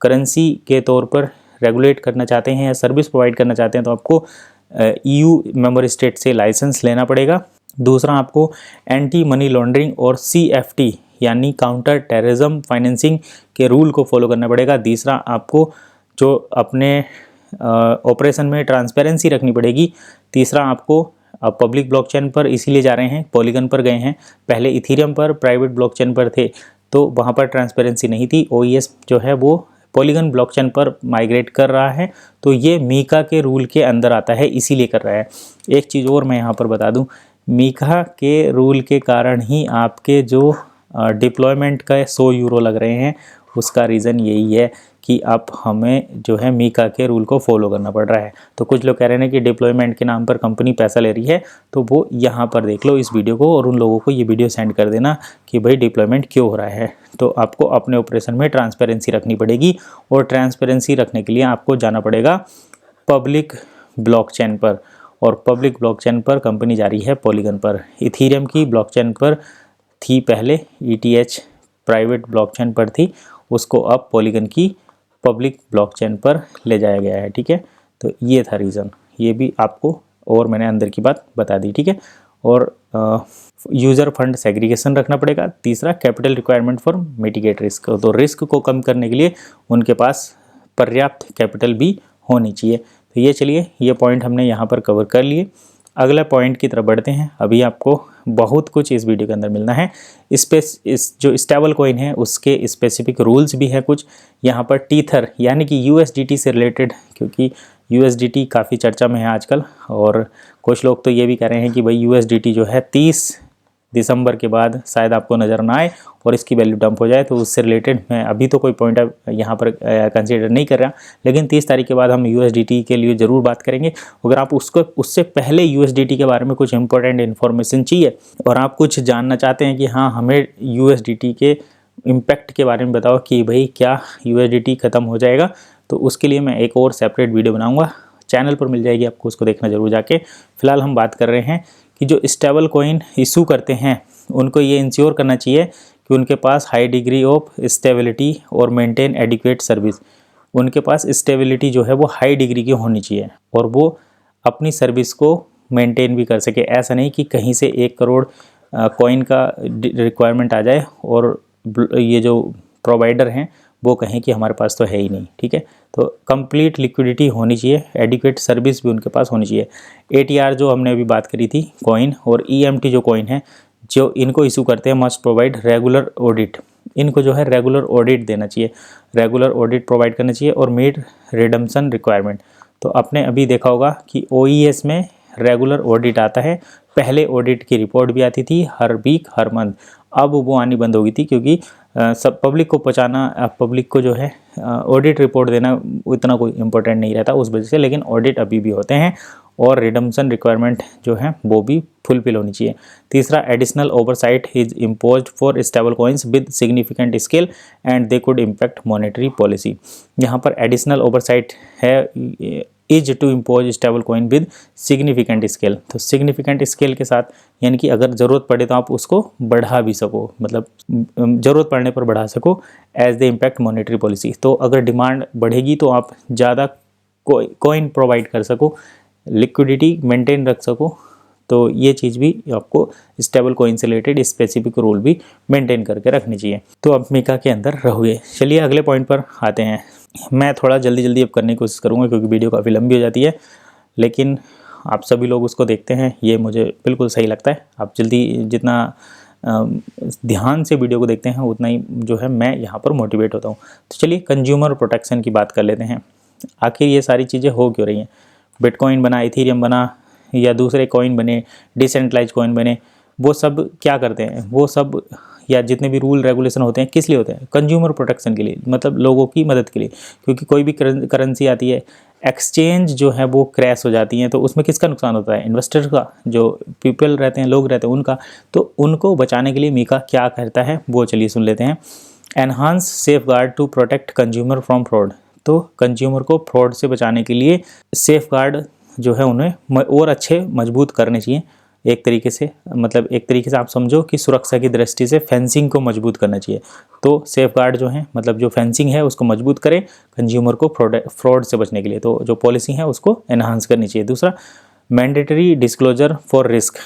करेंसी के तौर पर रेगुलेट करना चाहते हैं या सर्विस प्रोवाइड करना चाहते हैं तो आपको EU मेंबर स्टेट से लाइसेंस लेना पड़ेगा। दूसरा, आपको एंटी मनी लॉन्ड्रिंग और CFT यानी काउंटर टेररिज्म फाइनेंसिंग के रूल को फॉलो करना पड़ेगा। तीसरा, आपको जो अपने ऑपरेशन में ट्रांसपेरेंसी रखनी पड़ेगी। तीसरा, आपको पब्लिक ब्लॉकचेन पर इसीलिए जा रहे हैं, पॉलीगन पर गए हैं, पहले इथीरियम पर प्राइवेट ब्लॉकचेन पर थे तो वहाँ पर ट्रांसपेरेंसी नहीं थी। OES जो है वो पॉलीगन ब्लॉकचेन पर माइग्रेट कर रहा है, तो ये मीका के रूल के अंदर आता है, इसीलिए कर रहा है। एक चीज़ और मैं यहाँ पर बता दूँ, मीका के रूल के कारण ही आपके जो डिप्लॉयमेंट का 100 यूरो लग रहे हैं, उसका रीज़न यही है कि अब हमें जो है मीका के रूल को फॉलो करना पड़ रहा है। तो कुछ लोग कह रहे हैं कि डिप्लॉयमेंट के नाम पर कंपनी पैसा ले रही है, तो वो यहाँ पर देख लो इस वीडियो को और उन लोगों को ये वीडियो सेंड कर देना कि भाई डिप्लॉयमेंट क्यों हो रहा है। तो आपको अपने ऑपरेशन में ट्रांसपेरेंसी रखनी पड़ेगी और ट्रांसपेरेंसी रखने के लिए आपको जाना पड़ेगा पब्लिक ब्लॉकचेन पर, और पब्लिक ब्लॉकचेन पर कंपनी जा रही है पॉलीगन पर। इथीरियम की ब्लॉकचेन पर थी पहले, ETH प्राइवेट ब्लॉकचेन पर थी, उसको अब पॉलीगन की पब्लिक ब्लॉकचेन पर ले जाया गया है। ठीक है, तो ये था रीज़न, ये भी आपको और मैंने अंदर की बात बता दी। ठीक है, और यूज़र फंड सेग्रीगेशन रखना पड़ेगा। तीसरा, capital requirement for mitigate risk, तो रिस्क को कम करने के लिए उनके पास पर्याप्त कैपिटल भी होनी चाहिए। तो ये चलिए, ये पॉइंट हमने यहाँ पर कवर कर लिए। अगला पॉइंट की तरफ बढ़ते हैं। अभी आपको बहुत कुछ इस वीडियो के अंदर मिलना है। इस जो स्टेबल कॉइन है उसके स्पेसिफिक रूल्स भी हैं कुछ यहाँ पर। टीथर यानी कि USDT से रिलेटेड, क्योंकि USDT काफ़ी चर्चा में है आजकल, और कुछ लोग तो ये भी कह रहे हैं कि भाई USDT जो है 30 दिसंबर के बाद शायद आपको नज़र ना आए और इसकी वैल्यू डंप हो जाए। तो उससे रिलेटेड मैं अभी तो कोई पॉइंट यहाँ पर कंसीडर नहीं कर रहा, लेकिन 30 तारीख के बाद हम USDT के लिए ज़रूर बात करेंगे। अगर आप उससे पहले USDT के बारे में कुछ इंपॉर्टेंट इन्फॉर्मेशन चाहिए और आप कुछ जानना चाहते हैं कि हाँ हमें USDT के इम्पैक्ट के बारे में बताओ कि भाई क्या USDT ख़त्म हो जाएगा, तो उसके लिए मैं एक और सेपरेट वीडियो बनाऊँगा, चैनल पर मिल जाएगी आपको, उसको देखना ज़रूर जाके। फ़िलहाल हम बात कर रहे हैं कि जो स्टेबल कॉइन इशू करते हैं उनको ये इंश्योर करना चाहिए कि उनके पास हाई डिग्री ऑफ स्टेबिलिटी और मेंटेन एडिक्वेट सर्विस, उनके पास स्टेबिलिटी जो है वो हाई डिग्री की होनी चाहिए और वो अपनी सर्विस को मेंटेन भी कर सके। ऐसा नहीं कि कहीं से 1 करोड़ कॉइन का रिक्वायरमेंट आ जाए और ये जो प्रोवाइडर हैं वो कहें कि हमारे पास तो है ही नहीं। ठीक है, तो कंप्लीट लिक्विडिटी होनी चाहिए, एडिक्वेट सर्विस भी उनके पास होनी चाहिए। ATR जो हमने अभी बात करी थी कॉइन, और EMT जो कॉइन है जो इनको इशू करते हैं, मस्ट प्रोवाइड रेगुलर ऑडिट, इनको जो है रेगुलर ऑडिट देना चाहिए, रेगुलर ऑडिट प्रोवाइड करना चाहिए और मीट रिडम्पशन रिक्वायरमेंट। तो आपने अभी देखा होगा कि OES में रेगुलर ऑडिट आता है, पहले ऑडिट की रिपोर्ट भी आती थी हर वीक हर मंथ, अब वो आनी बंद हो गई थी क्योंकि सब पब्लिक को पहुँचाना, पब्लिक को जो है ऑडिट रिपोर्ट देना इतना कोई इम्पोर्टेंट नहीं रहता उस वजह से, लेकिन ऑडिट अभी भी होते हैं और रिडम्पशन रिक्वायरमेंट जो है वो भी फुलफिल होनी चाहिए। तीसरा, additional oversight is imposed for stable coins with significant scale and they could impact monetary policy. यहाँ पर एडिशनल ओवरसाइट है is to impose stable coin with significant scale, तो सिग्निफिकेंट स्केल के साथ यानी कि अगर ज़रूरत पड़े तो आप उसको बढ़ा भी सको, मतलब ज़रूरत पड़ने पर बढ़ा सको as the impact monetary policy. तो अगर डिमांड बढ़ेगी तो आप ज़्यादा कॉइन प्रोवाइड कर सको, लिक्विडिटी मेंटेन रख सको, तो ये चीज़ भी आपको स्टेबल कॉइन से रिलेटेड स्पेसिफिक रूल भी मेंटेन करके रखनी चाहिए। तो अब मीका के अंदर रहोगे। चलिए अगले पॉइंट पर आते हैं। मैं थोड़ा जल्दी अब करने की कोशिश करूँगा क्योंकि वीडियो काफ़ी लंबी हो जाती है, लेकिन आप सभी लोग उसको देखते हैं, ये मुझे बिल्कुल सही लगता है। आप जितना ध्यान से वीडियो को देखते हैं उतना ही जो है मैं यहाँ पर मोटिवेट होता हूँ। तो चलिए कंज्यूमर प्रोटेक्शन की बात कर लेते हैं। आखिर ये सारी चीज़ें हो क्यों रही हैं? बिटकॉइन बना, इथीरियम बना या दूसरे कॉइन बने, डिसेंट्रलाइज कॉइन बने, वो सब क्या करते हैं? वो सब या जितने भी रूल रेगुलेशन होते हैं किस लिए होते हैं? कंज्यूमर प्रोटेक्शन के लिए, मतलब लोगों की मदद के लिए। क्योंकि कोई भी करेंसी आती है, एक्सचेंज जो है वो क्रैश हो जाती हैं, तो उसमें किसका नुकसान होता है? इन्वेस्टर का, जो पीपल रहते हैं, लोग रहते हैं उनका। तो उनको बचाने के लिए मीका क्या करता है वो चलिए सुन लेते हैं। Enhance safe guard to protect consumer from fraud, तो कंज्यूमर को फ्रॉड से बचाने के लिए सेफ गार्ड जो है उन्हें और अच्छे मजबूत करने चाहिए। एक तरीके से, मतलब एक तरीके से आप समझो कि सुरक्षा की दृष्टि से फेंसिंग को मजबूत करना चाहिए। तो सेफ गार्ड जो है, मतलब जो फेंसिंग है उसको मजबूत करें कंज्यूमर को फ्रॉड से बचने के लिए, तो जो पॉलिसी है उसको एनहांस करनी चाहिए। दूसरा, mandatory disclosure for risk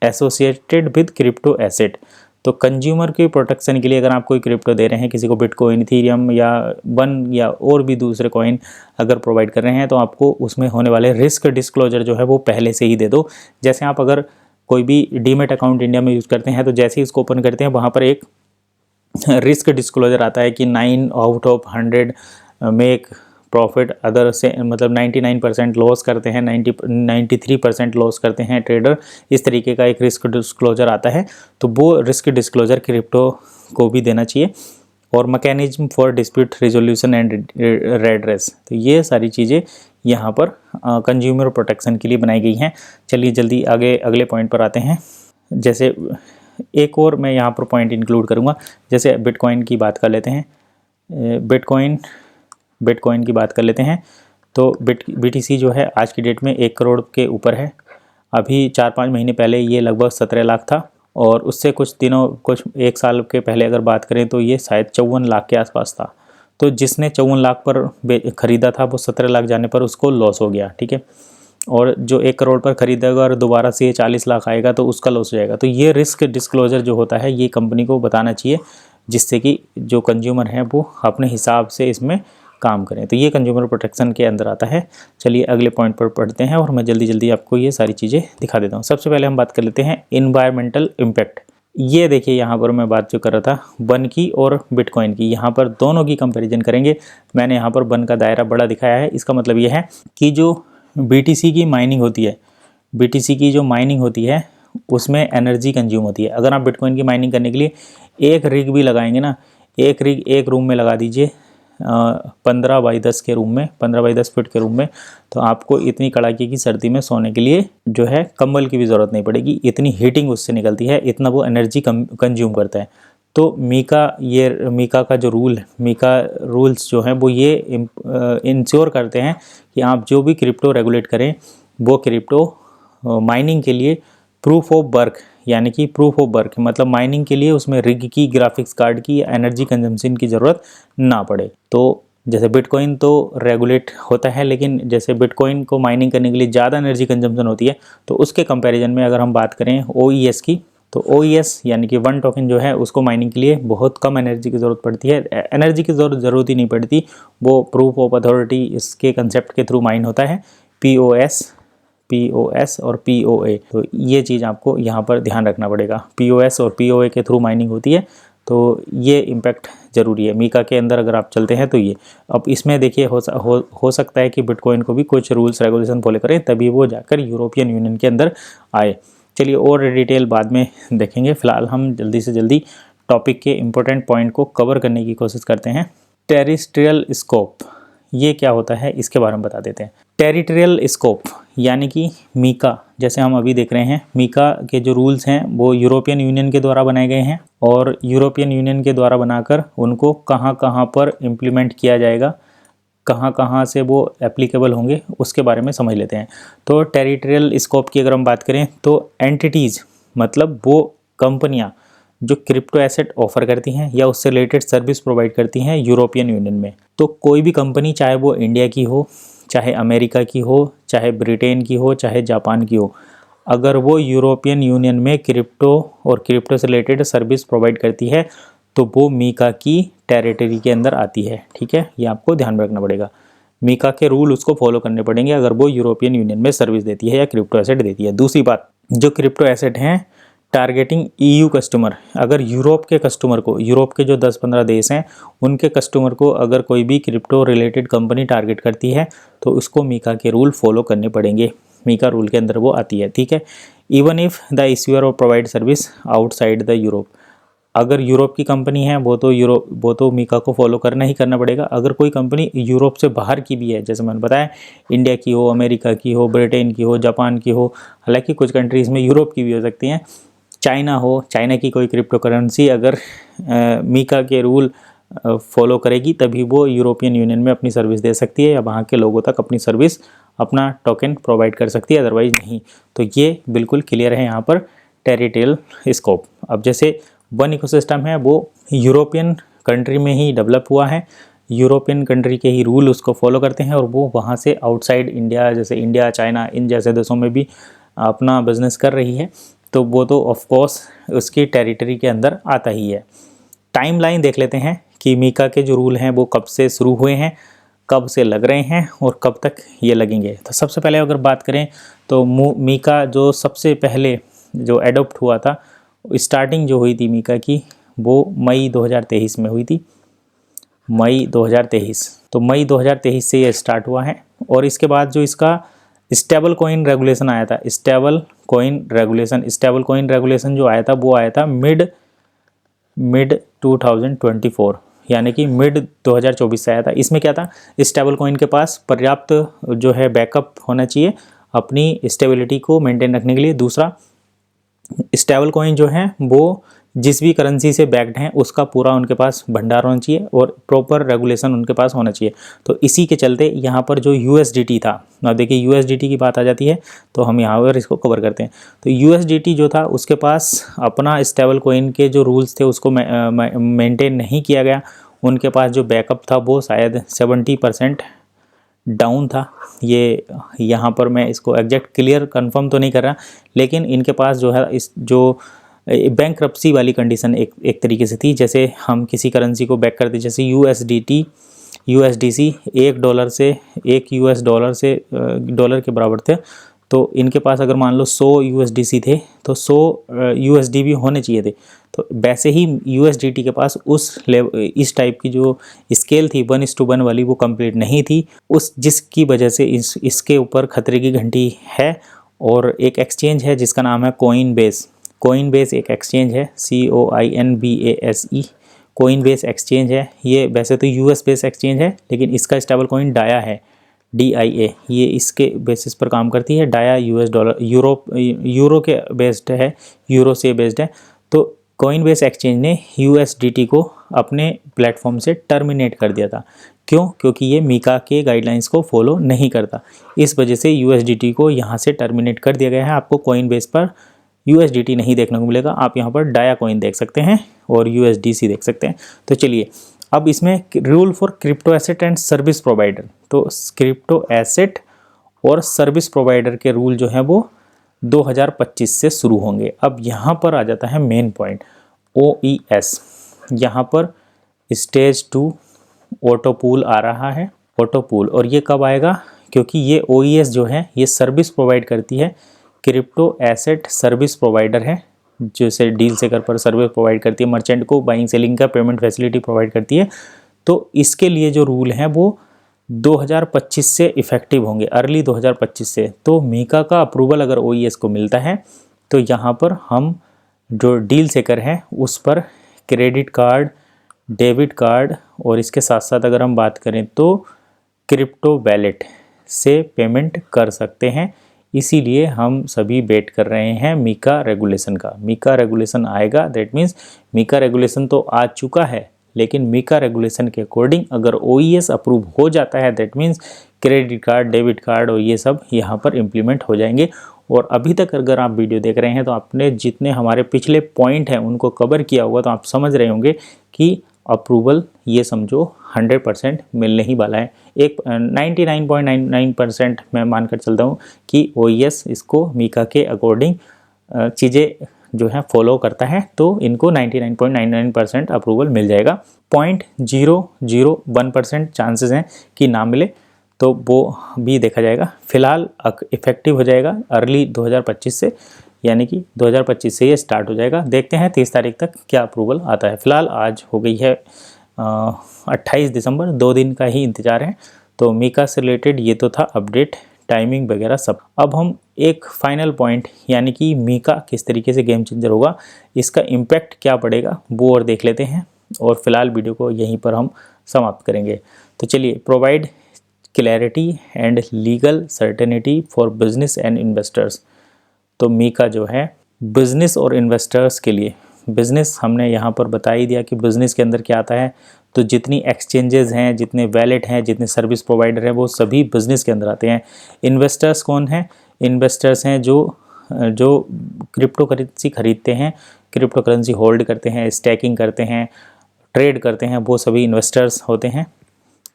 associated with crypto asset, तो कंज्यूमर के प्रोटेक्शन के लिए अगर आप कोई क्रिप्टो दे रहे हैं, किसी को बिटकॉइन, इथीरियम या वन या और भी दूसरे कॉइन अगर प्रोवाइड कर रहे हैं, तो आपको उसमें होने वाले रिस्क डिस्क्लोजर जो है वो पहले से ही दे दो। जैसे आप अगर कोई भी डीमेट अकाउंट इंडिया में यूज़ करते हैं, तो जैसे ही इसको ओपन करते हैं वहाँ पर एक रिस्क डिस्क्लोजर आता है कि 9 out of 100 make profit, other से मतलब 99% लॉस करते हैं, 93% लॉस करते हैं ट्रेडर, इस तरीके का एक रिस्क डिस्क्लोजर आता है। तो वो रिस्क डिस्क्लोजर क्रिप्टो को भी देना चाहिए। और mechanism for dispute resolution and redress. तो ये सारी चीज़ें यहाँ पर कंज्यूमर प्रोटेक्शन के लिए बनाई गई हैं। चलिए जल्दी आगे अगले पॉइंट पर आते हैं। जैसे एक और मैं यहाँ पर पॉइंट इंक्लूड करूँगा, जैसे बिटकॉइन की बात कर लेते हैं। बिटकॉइन की बात कर लेते हैं। तो BTC जो है आज की डेट में 1 करोड़ के ऊपर है। अभी 4-5 महीने पहले ये लगभग 17 लाख था, और उससे कुछ 1 साल के पहले अगर बात करें तो ये शायद 54 लाख के आसपास था। तो जिसने 54 लाख पर ख़रीदा था वो 17 लाख जाने पर उसको लॉस हो गया, ठीक है। और जो 1 करोड़ पर ख़रीदेगा और दोबारा से ये 40 लाख आएगा तो उसका लॉस हो जाएगा। तो ये रिस्क डिस्क्लोजर जो होता है ये कंपनी को बताना चाहिए, जिससे कि जो कंज्यूमर हैं वो अपने हिसाब से इसमें काम करें। तो ये कंज्यूमर प्रोटेक्शन के अंदर आता है। चलिए अगले पॉइंट पर पढ़ते हैं और मैं जल्दी जल्दी आपको ये सारी चीज़ें दिखा देता हूँ। सबसे पहले हम बात कर लेते हैं इन्वायरमेंटल इम्पैक्ट। ये देखिए यहाँ पर मैं बात जो कर रहा था बन की और बिटकॉइन की, यहाँ पर दोनों की कंपैरिजन करेंगे। मैंने यहाँ पर बन का दायरा बड़ा दिखाया है। इसका मतलब ये है कि जो BTC की माइनिंग होती है, BTC की जो माइनिंग होती है उसमें एनर्जी कंज्यूम होती है। अगर आप बिटकॉइन की माइनिंग करने के लिए एक रिग भी लगाएंगे ना, एक रिग एक रूम में लगा दीजिए 15 बाई 10 के रूम में, 15 बाई 10 फीट के रूम में, तो आपको इतनी कड़ाके की सर्दी में सोने के लिए जो है कंबल की भी ज़रूरत नहीं पड़ेगी। इतनी हीटिंग उससे निकलती है, इतना वो एनर्जी कंज्यूम करता है। तो मीका का जो मीका रूल्स जो हैं वो ये इंश्योर करते हैं कि आप जो भी क्रिप्टो रेगुलेट करें वो क्रिप्टो माइनिंग के लिए प्रूफ ऑफ वर्क, यानी कि प्रूफ ऑफ वर्क मतलब माइनिंग के लिए उसमें रिग की, ग्राफिक्स कार्ड की, एनर्जी कंजम्पशन की ज़रूरत ना पड़े। तो जैसे बिटकॉइन तो रेगुलेट होता है, लेकिन जैसे बिटकॉइन को माइनिंग करने के लिए ज़्यादा एनर्जी कंजम्पशन होती है, तो उसके कंपैरिजन में अगर हम बात करें OES की, तो OES यानी कि 1 टोकन जो है उसको माइनिंग के लिए बहुत कम एनर्जी की ज़रूरत पड़ती है। एनर्जी की ज़रूरत ही नहीं पड़ती, वो प्रूफ ऑफ अथॉरिटी इसके कंसेप्ट के थ्रू माइन होता है, POS और POA। तो ये चीज़ आपको यहाँ पर ध्यान रखना पड़ेगा, POS और POA के थ्रू माइनिंग होती है। तो ये इम्पैक्ट ज़रूरी है मीका के अंदर अगर आप चलते हैं तो ये। अब इसमें देखिए हो सकता है कि बिटकॉइन को भी कुछ रूल्स रेगुलेशन फॉलो करें तभी वो जाकर यूरोपियन यूनियन के अंदर आए। चलिए और डिटेल बाद में देखेंगे, फ़िलहाल हम जल्दी से जल्दी टॉपिक के इम्पोर्टेंट पॉइंट को कवर करने की कोशिश करते हैं। टेरिस्ट्रियल स्कोप ये क्या होता है इसके बारे में बता देते हैं। टेरिटोरियल स्कोप यानी कि मीका, जैसे हम अभी देख रहे हैं, मीका के जो रूल्स हैं वो यूरोपियन यूनियन के द्वारा बनाए गए हैं, और यूरोपियन यूनियन के द्वारा बनाकर उनको कहाँ कहाँ पर इम्प्लीमेंट किया जाएगा, कहाँ कहाँ से वो एप्लीकेबल होंगे उसके बारे में समझ लेते हैं। तो टेरिटोरियल स्कोप की अगर हम बात करें तो एंटिटीज़ मतलब वो कंपनियाँ जो क्रिप्टो एसेट ऑफर करती हैं या उससे रिलेटेड सर्विस प्रोवाइड करती हैं यूरोपियन यूनियन में। तो कोई भी कंपनी, चाहे वो इंडिया की हो, चाहे अमेरिका की हो, चाहे ब्रिटेन की हो, चाहे जापान की हो, अगर वो यूरोपियन यूनियन में क्रिप्टो और क्रिप्टो से रिलेटेड सर्विस प्रोवाइड करती है तो वो मीका की टेरिटरी के अंदर आती है, ठीक है। ये आपको ध्यान में रखना पड़ेगा, मीका के रूल उसको फॉलो करने पड़ेंगे अगर वो यूरोपियन यूनियन में सर्विस देती है या क्रिप्टो एसेट देती है। दूसरी बात, जो क्रिप्टो एसेट हैं टारगेटिंग EU कस्टमर, अगर यूरोप के कस्टमर को, यूरोप के जो 10-15 देश हैं उनके कस्टमर को अगर कोई भी क्रिप्टो रिलेटेड कंपनी टारगेट करती है तो उसको मीका के रूल फॉलो करने पड़ेंगे, मीका रूल के अंदर वो आती है, ठीक है। इवन इफ़ द इश्यूअर और provide service outside the Europe, अगर यूरोप की कंपनी है वो तो मीका को फॉलो करना ही करना पड़ेगा। अगर कोई कंपनी यूरोप से बाहर की भी है, जैसे मैंने बताया इंडिया की हो, अमेरिका की हो, ब्रिटेन की हो, जापान की हो, हालांकि कुछ कंट्रीज़ में यूरोप की भी हो सकती हैं, चाइना हो, चाइना की कोई क्रिप्टो करेंसी अगर मीका के रूल फॉलो करेगी तभी वो यूरोपियन यूनियन में अपनी सर्विस दे सकती है या वहाँ के लोगों तक अपनी सर्विस, अपना टोकन प्रोवाइड कर सकती है, अदरवाइज नहीं। तो ये बिल्कुल क्लियर है यहाँ पर टेरिटोरियल स्कोप। अब जैसे वन इकोसिस्टम है वो यूरोपियन कंट्री में ही डेवलप हुआ है, यूरोपियन कंट्री के ही रूल उसको फॉलो करते हैं, और वो वहाँ से आउटसाइड इंडिया, जैसे इंडिया, चाइना, इन जैसे देशों में भी अपना बिजनेस कर रही है, तो वो तो ऑफ कोर्स उसकी टेरिटरी के अंदर आता ही है। टाइमलाइन देख लेते हैं कि मीका के जो रूल हैं वो कब से शुरू हुए हैं, कब से लग रहे हैं और कब तक ये लगेंगे। तो सबसे पहले अगर बात करें तो मीका जो सबसे पहले जो एडोप्ट हुआ था, स्टार्टिंग जो हुई थी मीका की वो मई 2023 में हुई थी, मई 2023। तो मई 2023 से ये स्टार्ट हुआ है, और इसके बाद जो इसका स्टेबल कॉइन रेगुलेशन आया था, स्टेबल कॉइन रेगुलेशन जो आया था वो आया था मिड 2024, यानी कि मिड 2024 से आया था। इसमें क्या था, स्टेबल कॉइन के पास पर्याप्त जो है बैकअप होना चाहिए अपनी स्टेबिलिटी को मेंटेन रखने के लिए। दूसरा, स्टेबल कॉइन जो है वो जिस भी करेंसी से बैक्ड हैं उसका पूरा उनके पास भंडार होना चाहिए और प्रॉपर रेगुलेशन उनके पास होना चाहिए। तो इसी के चलते यहाँ पर जो USDT था, अब देखिए USDT की बात आ जाती है तो हम यहाँ पर इसको कवर करते हैं। तो USDT जो था उसके पास अपना स्टेबल कॉइन के जो रूल्स थे उसको मेंटेन नहीं किया गया। उनके पास जो बैकअप था वो शायद 70% डाउन था। ये यहाँ पर मैं इसको एग्जैक्ट क्लियर कंफर्म तो नहीं कर रहा, लेकिन इनके पास जो है इस जो बैंक्रप्सी वाली कंडीशन एक तरीके से थी। जैसे हम किसी करेंसी को बैक करते, जैसे USDC $1 से $1 के बराबर थे, तो इनके पास अगर मान लो 100 USDC थे तो 100 USD भी होने चाहिए थे। तो वैसे ही USDT के पास इस टाइप की जो स्केल थी 1:1 वाली वो कंप्लीट नहीं थी, जिसकी वजह से इसके ऊपर खतरे की घंटी है। और एक एक्सचेंज है जिसका नाम है कोइनबेस एक एक्सचेंज है, COINBASE कोइनबेस एक्सचेंज है। ये वैसे तो US बेस एक्सचेंज है, लेकिन इसका स्टेबल कॉइन डाया है, DIA, ये इसके बेसिस पर काम करती है। डाया $, यूरो के बेस्ड है, यूरो से बेस्ड है। तो कोइनबेस एक्सचेंज ने USDT को अपने प्लेटफॉर्म से टर्मिनेट कर दिया था। क्यों? क्योंकि ये मीका के गाइडलाइंस को फॉलो नहीं करता। इस वजह से USDT को यहाँ से टर्मिनेट कर दिया गया है। आपको कोइनबेस पर USDT नहीं देखने को मिलेगा, आप यहाँ पर डाया कॉइन देख सकते हैं और USDC देख सकते हैं। तो चलिए अब इसमें rule for crypto asset and service provider, तो क्रिप्टो एसेट और सर्विस प्रोवाइडर के रूल जो हैं वो 2025 से शुरू होंगे। अब यहाँ पर आ जाता है मेन पॉइंट, OES। यहाँ पर स्टेज 2 ऑटो पूल आ रहा है, ऑटो पूल। और ये कब आएगा? क्योंकि ये OES जो है ये सर्विस प्रोवाइड करती है, क्रिप्टो एसेट सर्विस प्रोवाइडर है, जैसे डील सेकर पर सर्विस प्रोवाइड करती है, मर्चेंट को बाइंग सेलिंग का पेमेंट फैसिलिटी प्रोवाइड करती है। तो इसके लिए जो रूल हैं वो 2025 से इफ़ेक्टिव होंगे, अर्ली 2025 से। तो मीका का अप्रूवल अगर OES को मिलता है तो यहाँ पर हम जो डील सेकर हैं उस पर क्रेडिट कार्ड, डेबिट कार्ड और इसके साथ साथ अगर हम बात करें तो क्रिप्टो वैलेट से पेमेंट कर सकते हैं। इसीलिए हम सभी वेट कर रहे हैं मीका रेगुलेशन का। मीका रेगुलेशन आएगा, दैट मीन्स मीका रेगुलेशन तो आ चुका है, लेकिन मीका रेगुलेशन के अकॉर्डिंग अगर OES अप्रूव हो जाता है, that means credit card, debit card और ये सब यहाँ पर इम्प्लीमेंट हो जाएंगे। और अभी तक अगर आप वीडियो देख रहे हैं तो आपने जितने हमारे पिछले पॉइंट हैं उनको कवर किया होगा, तो आप समझ रहे होंगे कि अप्रूवल ये समझो 100% मिलने ही वाला है। एक 99.99% मैं मानकर चलता हूँ कि OES इसको मीका के अकॉर्डिंग चीज़ें जो है फॉलो करता है, तो इनको 99.99% अप्रूवल मिल जाएगा। 0.001% चांसेस हैं कि ना मिले, तो वो भी देखा जाएगा। फिलहाल इफेक्टिव हो जाएगा अर्ली 2025 से, यानी कि 2025 से ये स्टार्ट हो जाएगा। देखते हैं 30 तारीख तक क्या अप्रूवल आता है। फिलहाल आज हो गई है 28 दिसंबर, 2 दिन का ही इंतज़ार है। तो मीका से रिलेटेड ये तो था अपडेट, टाइमिंग वगैरह सब। अब हम एक फाइनल पॉइंट, यानी कि मीका किस तरीके से गेम चेंजर होगा, इसका इम्पैक्ट क्या पड़ेगा वो और देख लेते हैं। और फिलहाल वीडियो को यहीं पर हम समाप्त करेंगे। तो चलिए, provide clarity and legal certainty for business and investors. तो मीका जो है बिज़नेस और इन्वेस्टर्स के लिए, बिज़नेस हमने यहाँ पर बता ही दिया कि बिज़नेस के अंदर क्या आता है। तो जितनी एक्सचेंजेस हैं, जितने वैलेट हैं, जितने सर्विस प्रोवाइडर हैं, वो सभी बिज़नेस के अंदर आते हैं। इन्वेस्टर्स कौन हैं? इन्वेस्टर्स हैं जो क्रिप्टो करेंसी खरीदते हैं, क्रिप्टो करेंसी होल्ड करते हैं, स्टैकिंग करते हैं, ट्रेड करते हैं, वो सभी इन्वेस्टर्स होते हैं।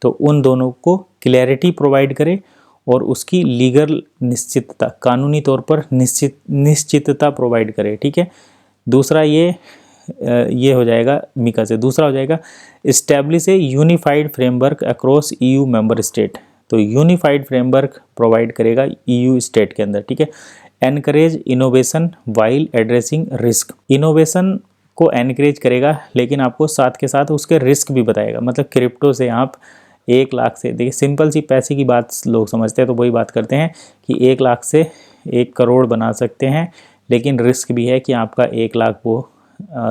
तो उन दोनों को क्लैरिटी प्रोवाइड करे और उसकी लीगल निश्चितता, कानूनी तौर पर निश्चितता प्रोवाइड करे। ठीक है। दूसरा ये हो जाएगा मीका से। दूसरा हो जाएगा इस्टेब्लिश ए unified framework across EU member state. तो यूनिफाइड फ्रेमवर्क प्रोवाइड करेगा EU स्टेट के अंदर। ठीक है। Encourage innovation while addressing risk. Innovation को एनकरेज करेगा, लेकिन आपको साथ के साथ उसके रिस्क भी बताएगा। मतलब क्रिप्टो से आप 1 लाख से, देखिए सिंपल सी पैसे की बात लोग समझते हैं, तो वही बात करते हैं कि 1 लाख से 1 करोड़ बना सकते हैं, लेकिन रिस्क भी है कि आपका 1 लाख वो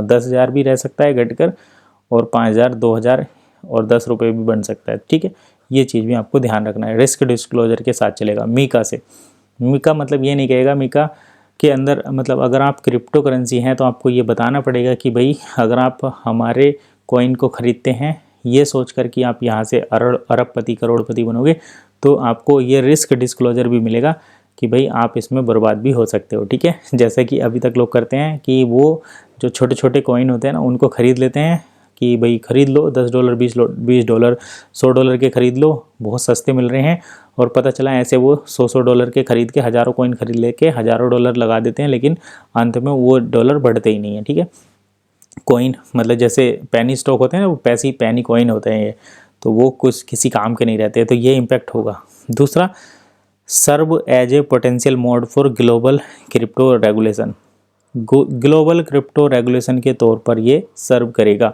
10,000 भी रह सकता है घटकर, और 5,000, 2,000 और 10 रुपये भी बन सकता है। ठीक है, ये चीज़ भी आपको ध्यान रखना है। रिस्क डिस्क्लोजर के साथ चलेगा मीका से। मीका मतलब ये नहीं कहेगा, मीका के अंदर मतलब अगर आप क्रिप्टो करेंसी हैं तो आपको ये बताना पड़ेगा कि भाई अगर आप हमारे कॉइन को ख़रीदते हैं ये सोचकर कि आप यहाँ से अरबपति करोड़पति बनोगे, तो आपको ये रिस्क डिस्क्लोजर भी मिलेगा कि भाई आप इसमें बर्बाद भी हो सकते हो। ठीक है, जैसे कि अभी तक लोग करते हैं कि वो जो छोटे छोटे कॉइन होते हैं ना उनको ख़रीद लेते हैं कि भाई ख़रीद लो, $10, $20, $100 के ख़रीद लो, बहुत सस्ते मिल रहे हैं, और पता चला ऐसे वो $100 के ख़रीद के हज़ारों कॉइन खरीद लेके हज़ारों डॉलर लगा देते हैं, लेकिन अंत में वो डॉलर बढ़ते ही नहीं है। ठीक है, कॉइन मतलब जैसे पेनी स्टॉक होते हैं ना, वो पैसे पेनी कॉइन होते हैं ये, तो वो कुछ किसी काम के नहीं रहते, तो ये इम्पैक्ट होगा। दूसरा, serve as a potential mode for global crypto regulation. Global crypto regulation के तौर पर ये सर्व करेगा।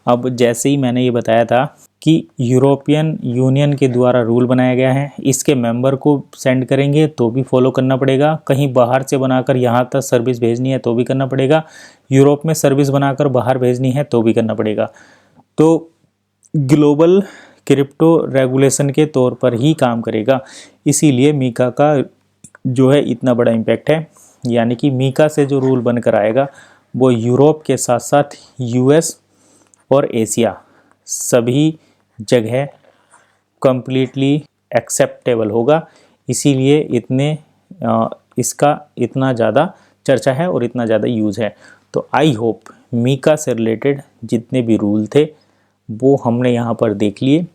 अब जैसे ही मैंने ये बताया था कि यूरोपियन यूनियन के द्वारा रूल बनाया गया है, इसके मेंबर को सेंड करेंगे तो भी फॉलो करना पड़ेगा, कहीं बाहर से बनाकर यहाँ तक सर्विस भेजनी है तो भी करना पड़ेगा, यूरोप में सर्विस बनाकर बाहर भेजनी है तो भी करना पड़ेगा। तो ग्लोबल क्रिप्टो रेगुलेशन के तौर पर ही काम करेगा, इसीलिए मीका का जो है इतना बड़ा इम्पैक्ट है। यानी कि मीका से जो रूल बनकर आएगा वो यूरोप के साथ साथ यूएस और एशिया सभी जगह कंप्लीटली एक्सेप्टेबल होगा, इसीलिए इसका इतना ज़्यादा चर्चा है और इतना ज़्यादा यूज़ है। तो आई होप मीका से रिलेटेड जितने भी रूल थे वो हमने यहाँ पर देख लिए।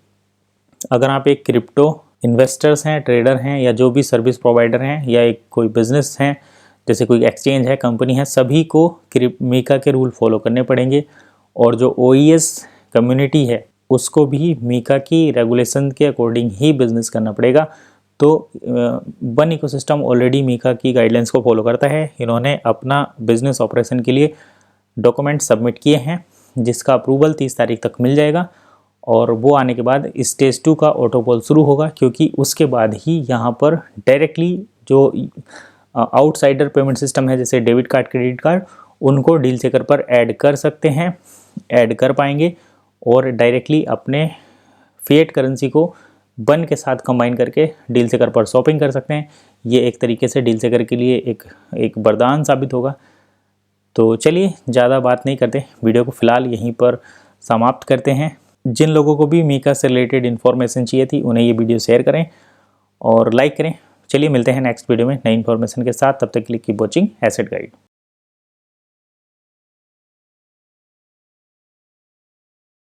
अगर आप एक क्रिप्टो इन्वेस्टर्स हैं, ट्रेडर हैं, या जो भी सर्विस प्रोवाइडर हैं, या एक कोई बिजनेस हैं, जैसे कोई एक्सचेंज है, कंपनी है, सभी को मीका के रूल फॉलो करने पड़ेंगे। और जो OES कम्युनिटी है उसको भी मीका की रेगुलेशन के अकॉर्डिंग ही बिजनेस करना पड़ेगा। तो वन इकोसिस्टम ऑलरेडी मीका की गाइडलाइंस को फॉलो करता है। इन्होंने अपना बिजनेस ऑपरेशन के लिए डॉक्यूमेंट सबमिट किए हैं जिसका अप्रूवल 30 तारीख तक मिल जाएगा, और वो आने के बाद स्टेज 2 का ऑटोपोल शुरू होगा, क्योंकि उसके बाद ही यहाँ पर डायरेक्टली जो आउटसाइडर पेमेंट सिस्टम है जैसे डेबिट कार्ड, क्रेडिट कार्ड, उनको डील चेकर पर ऐड कर सकते हैं, ऐड कर पाएंगे, और डायरेक्टली अपने फिएट करेंसी को बन के साथ कंबाइन करके डील चेकर पर शॉपिंग कर सकते हैं। ये एक तरीके से डील चेकर के लिए एक वरदान साबित होगा। तो चलिए ज़्यादा बात नहीं करते, वीडियो को फ़िलहाल यहीं पर समाप्त करते हैं। जिन लोगों को भी मीका से रिलेटेड इन्फॉर्मेशन चाहिए थी उन्हें ये वीडियो शेयर करें और लाइक करें। चलिए मिलते हैं नेक्स्ट वीडियो में नई इन्फॉर्मेशन के साथ, तब तक के लिए कीप वॉचिंग एसेट गाइड।